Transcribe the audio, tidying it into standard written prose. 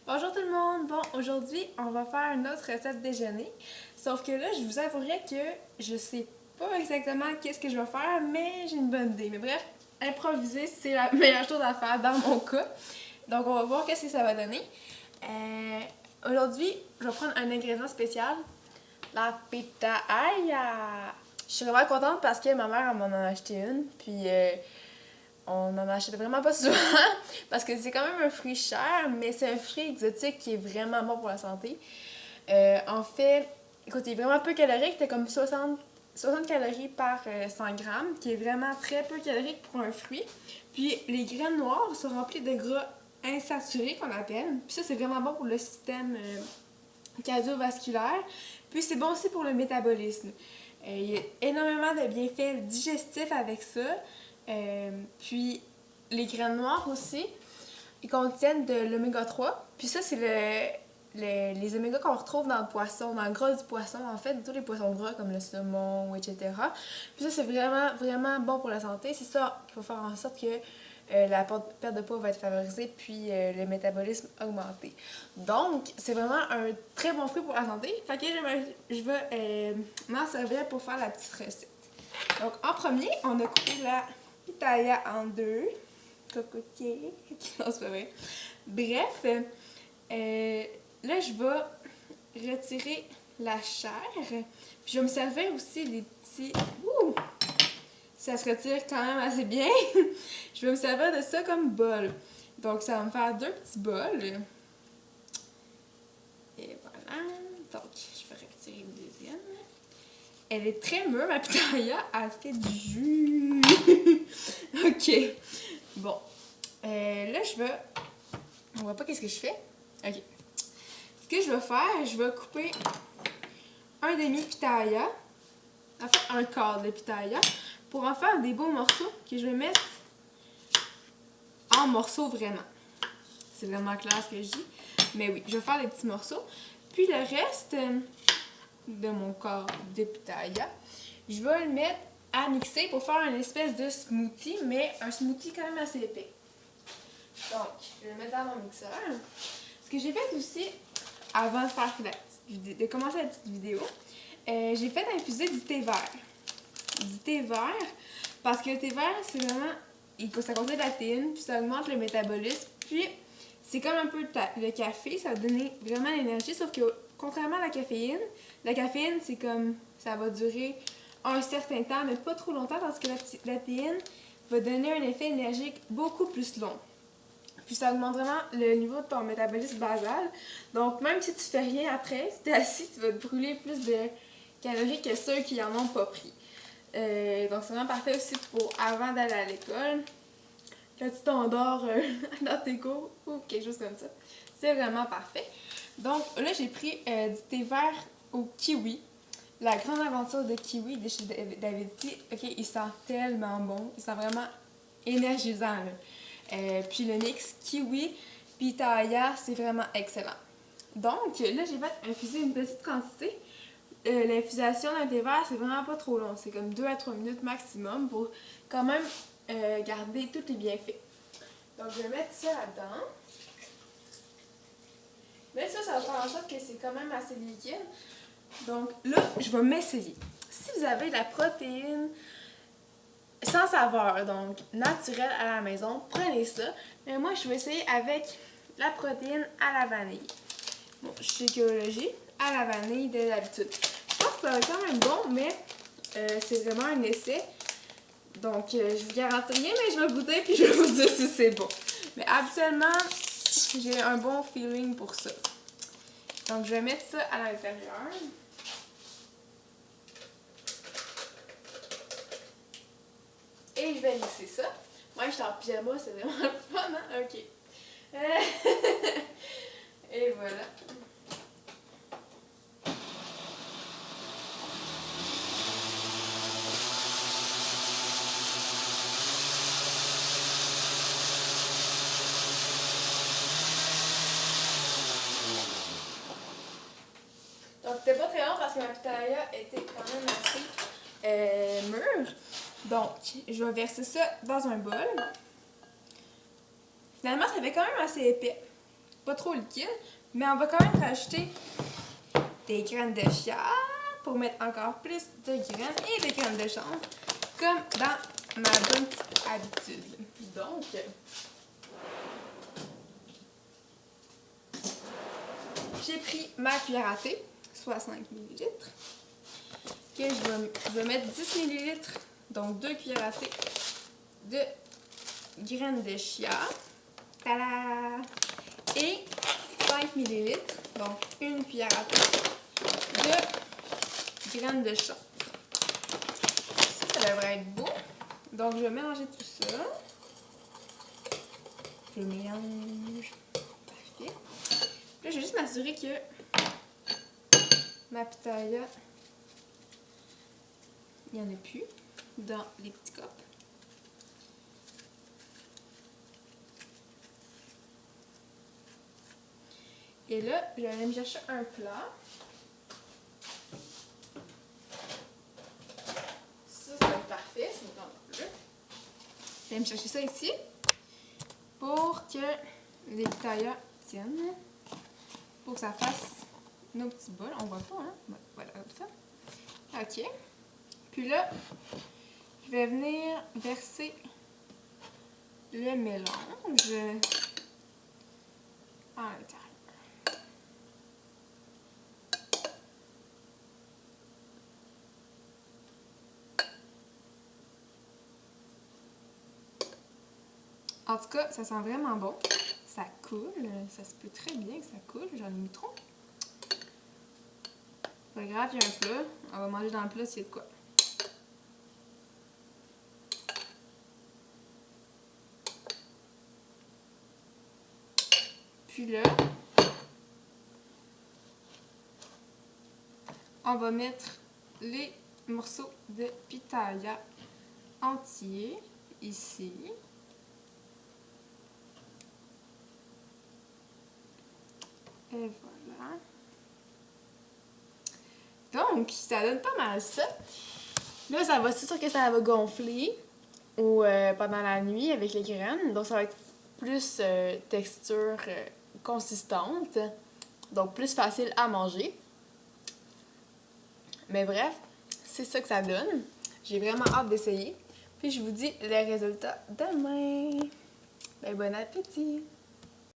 Bonjour tout le monde! Bon, aujourd'hui, on va faire une autre recette déjeuner. Sauf que là, je vous avouerai que je sais pas exactement qu'est-ce que je vais faire, mais j'ai une bonne idée. Mais bref, improviser, c'est la meilleure chose à faire dans mon cas. Donc, on va voir qu'est-ce que ça va donner. Aujourd'hui, je vais prendre un ingrédient spécial, la pitaya. Je suis vraiment contente parce que ma mère m'en a acheté une, puis on n'en achète vraiment pas souvent parce que c'est quand même un fruit cher, mais c'est un fruit exotique qui est vraiment bon pour la santé. En fait, écoute, il est vraiment peu calorique, c'est comme 60 calories par 100 grammes, qui est vraiment très peu calorique pour un fruit. Puis les graines noires sont remplies de gras insaturés qu'on appelle. Puis ça, c'est vraiment bon pour le système cardiovasculaire. Puis c'est bon aussi pour le métabolisme. Il y a énormément de bienfaits digestifs avec ça. Puis les graines noires aussi, ils contiennent de l'oméga 3. Puis ça, c'est les oméga qu'on retrouve dans le poisson, dans le gras du poisson, en fait, tous les poissons gras comme le saumon, etc. Puis ça, c'est vraiment, vraiment bon pour la santé. C'est ça qui va faire en sorte que la perte de poids va être favorisée, puis le métabolisme augmenté. Donc, c'est vraiment un très bon fruit pour la santé. Fait que je vais m'en servir pour faire la petite recette. Donc, en premier, on a coupé la pitaya en deux. Cocotier. Non, c'est pas vrai. Bref, là, je vais retirer la chair. Puis, je vais me servir aussi des petits... Ouh! Ça se retire quand même assez bien. Je vais me servir de ça comme bol. Donc, ça va me faire deux petits bols. Et voilà. Donc, je vais retirer une deuxième. Elle est très mûre, ma pitaya. Elle fait du jus. OK. Bon. Là, on voit pas qu'est-ce que je fais. OK. Ce que je vais faire, je vais couper un demi-pitaya. En fait, un quart de pitaya. Pour en faire des beaux morceaux que je vais mettre en morceaux vraiment. C'est vraiment clair ce que je dis. Mais oui, je vais faire des petits morceaux. Puis le reste de mon quart de pitaya, je vais le mettre à mixer pour faire une espèce de smoothie, mais un smoothie quand même assez épais. Donc, je vais le mettre dans mon mixeur. Ce que j'ai fait aussi, avant de faire de commencer la petite vidéo, j'ai fait infuser du thé vert. Du thé vert, parce que le thé vert, c'est vraiment... Ça contient de la théine, puis ça augmente le métabolisme. Puis, c'est comme un peu le café, ça va donner vraiment l'énergie, sauf que contrairement à la caféine, c'est comme... Ça va durer un certain temps, mais pas trop longtemps, parce que la théine va donner un effet énergique beaucoup plus long. Puis ça augmente vraiment le niveau de ton métabolisme basal. Donc même si tu fais rien après, si tu es assis, tu vas te brûler plus de calories que ceux qui en ont pas pris. Donc c'est vraiment parfait aussi pour avant d'aller à l'école. Quand tu t'endors dans tes cours ou quelque chose comme ça. C'est vraiment parfait. Donc là, j'ai pris du thé vert au kiwi. La grande aventure de kiwi de chez David Tea. OK, il sent tellement bon. Il sent vraiment énergisant, là. Puis le mix kiwi pitaya, c'est vraiment excellent. Donc là, j'ai fait infuser une petite quantité. L'infusation d'un thé vert, c'est vraiment pas trop long. C'est comme 2 à 3 minutes maximum pour quand même garder tous les bienfaits. Donc je vais mettre ça là-dedans. Mais ça va faire en sorte que c'est quand même assez liquide. Donc là, je vais m'essayer. Si vous avez de la protéine sans saveur, donc naturelle à la maison, prenez ça. Mais moi, je vais essayer avec la protéine à la vanille. Bon, je suis écologie à la vanille de l'habitude. Je pense que ça va être quand même bon, mais c'est vraiment un essai. Donc, je vous garantis rien, mais je vais goûter puis je vais vous dire si c'est bon. Mais habituellement, j'ai un bon feeling pour ça. Donc, je vais mettre ça à l'intérieur. Et je vais mixer ça. Moi, je suis en pyjama, c'est vraiment le fun, hein? OK. Et voilà. Donc, c'était pas très long parce que ma pitaya était quand même assez mûre. Donc, je vais verser ça dans un bol. Finalement, ça fait quand même assez épais. pas trop liquide, mais on va quand même rajouter des graines de chia pour mettre encore plus de graines et de graines de chanvre, comme dans ma bonne petite habitude. Donc, j'ai pris ma cuillère à thé, soit 5 ml, que je vais mettre 10 ml, donc 2 cuillères à thé de graines de chia. Tada! Et 5 ml, donc 1 cuillère à thé de graines de chanvre. Ça devrait être beau. Donc, je vais mélanger tout ça. Je mélange. Parfait. Puis là, je vais juste m'assurer que ma pitaya, il n'y en a plus dans les petits copes. Et là, je vais aller me chercher un plat. Ça va être parfait. C'est dans le bleu. Je vais me chercher ça ici pour que les pitayas tiennent. Pour que ça fasse nos petits bols. On voit pas, hein? Voilà, comme ça. OK. Puis là, je vais venir verser le mélange à l'intérieur. En tout cas, ça sent vraiment bon. Ça coule. Ça se peut très bien que ça coule. J'en ai mis trop. Pas grave, il y a un plat. On va manger dans le plat s'il y a de quoi. Puis là, on va mettre les morceaux de pitaya entiers ici. Et voilà. Donc, ça donne pas mal ça. Là, c'est sûr que ça va gonfler pendant la nuit avec les graines. Donc, ça va être plus texture consistante. Donc, plus facile à manger. Mais bref, c'est ça que ça donne. J'ai vraiment hâte d'essayer. Puis, je vous dis les résultats demain. Ben, bon appétit!